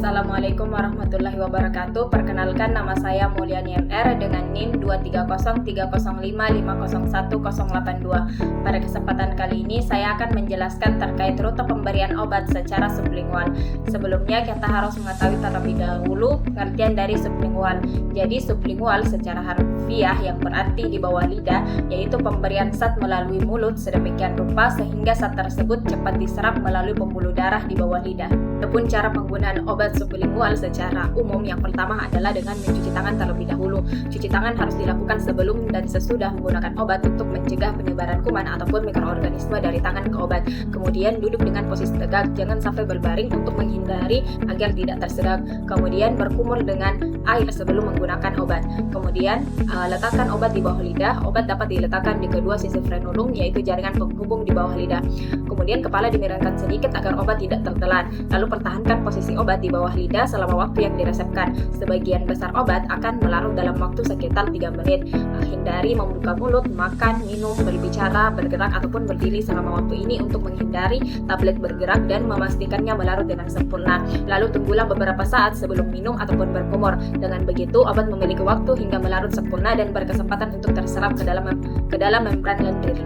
Assalamualaikum warahmatullahi wabarakatuh. Perkenalkan, nama saya Mulyani MR dengan NIM 2303055018082. Pada kesempatan kali ini saya akan menjelaskan terkait rute pemberian obat secara sublingual. Sebelumnya kita harus mengetahui terlebih dahulu pengertian dari sublingual. Jadi sublingual secara harfiah yang berarti di bawah lidah, yaitu pemberian zat melalui mulut sedemikian rupa sehingga zat tersebut cepat diserap melalui pembuluh darah di bawah lidah. Adapun cara penggunaan obat sublingual secara umum, yang pertama adalah dengan mencuci tangan terlebih dahulu. Cuci tangan harus dilakukan sebelum dan sesudah menggunakan obat untuk mencegah penyebaran kuman ataupun mikroorganisme dari tangan ke obat. Kemudian duduk dengan posisi tegak, jangan sampai berbaring untuk menghindari agar tidak tersedak. Kemudian berkumur dengan air sebelum menggunakan obat. Kemudian letakkan obat di bawah lidah. Obat dapat diletakkan di kedua sisi frenulum, yaitu jaringan penghubung di bawah lidah. Kemudian kepala dimiringkan sedikit agar obat tidak tertelan. Lalu pertahankan posisi obat di bawah lidah selama waktu yang diresepkan. Sebagian besar obat akan melarut dalam waktu sekitar 3 menit. Hindari membuka mulut, makan, minum, berbicara, bergerak, ataupun berdiri selama waktu ini untuk menghindari tablet bergerak dan memastikannya melarut dengan sempurna. Lalu tunggulah beberapa saat sebelum minum ataupun berkumur. Dengan begitu, obat memiliki waktu hingga melarut sempurna dan berkesempatan untuk terserap ke dalam membran lendir.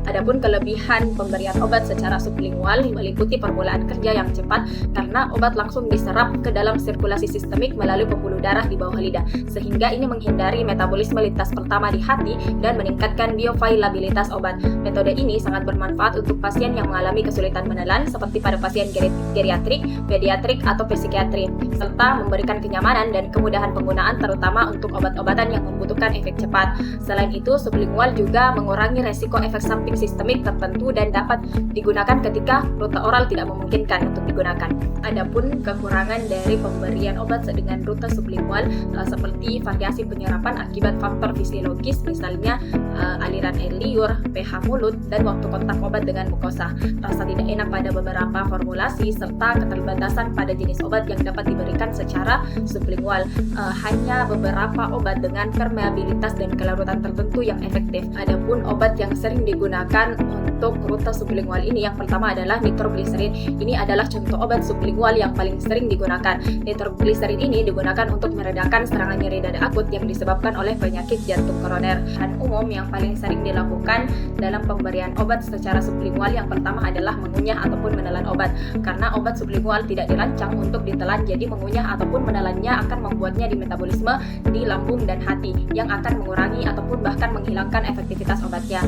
Adapun kelebihan pemberian obat secara sublingual meliputi permulaan kerja yang cepat karena obat langsung diserap ke dalam sirkulasi sistemik melalui pembuluh darah di bawah lidah, sehingga ini menghindari metabolisme lintas pertama di hati dan meningkatkan bioavailabilitas obat. Metode ini sangat bermanfaat untuk pasien yang mengalami kesulitan menelan seperti pada pasien geriatrik, pediatrik, atau psikiatri, serta memberikan kenyamanan dan kemudahan penggunaan terutama untuk obat-obatan yang membutuhkan efek cepat. Selain itu, sublingual juga mengurangi resiko efek samping sistemik tertentu dan dapat digunakan ketika rute oral tidak memungkinkan untuk digunakan. Adapun kekurangan dari pemberian obat dengan rute sublingual seperti variasi penyerapan akibat faktor fisiologis, misalnya aliran air liur, pH mulut, dan waktu kontak obat dengan mukosa, rasa tidak enak pada beberapa formulasi, serta keterbatasan pada jenis obat yang dapat diberikan secara sublingual. Hanya beberapa obat dengan permeabilitas dan kelarutan tertentu yang efektif. Adapun obat yang sering digunakan untuk rute sublingual ini, yang pertama adalah nitrogliserin. Ini adalah contoh obat sublingual yang paling sering digunakan. Nitrogliserin ini digunakan untuk meredakan serangan nyeri dada akut yang disebabkan oleh penyakit jantung koroner. Dan umum yang paling sering dilakukan dalam pemberian obat secara sublingual, yang pertama adalah mengunyah ataupun menelan obat. Karena obat sublingual tidak dirancang untuk ditelan, jadi mengunyah ataupun menelannya akan membuatnya di metabolisme di lambung dan hati, yang akan mengurangi ataupun bahkan menghilangkan efektivitas obatnya.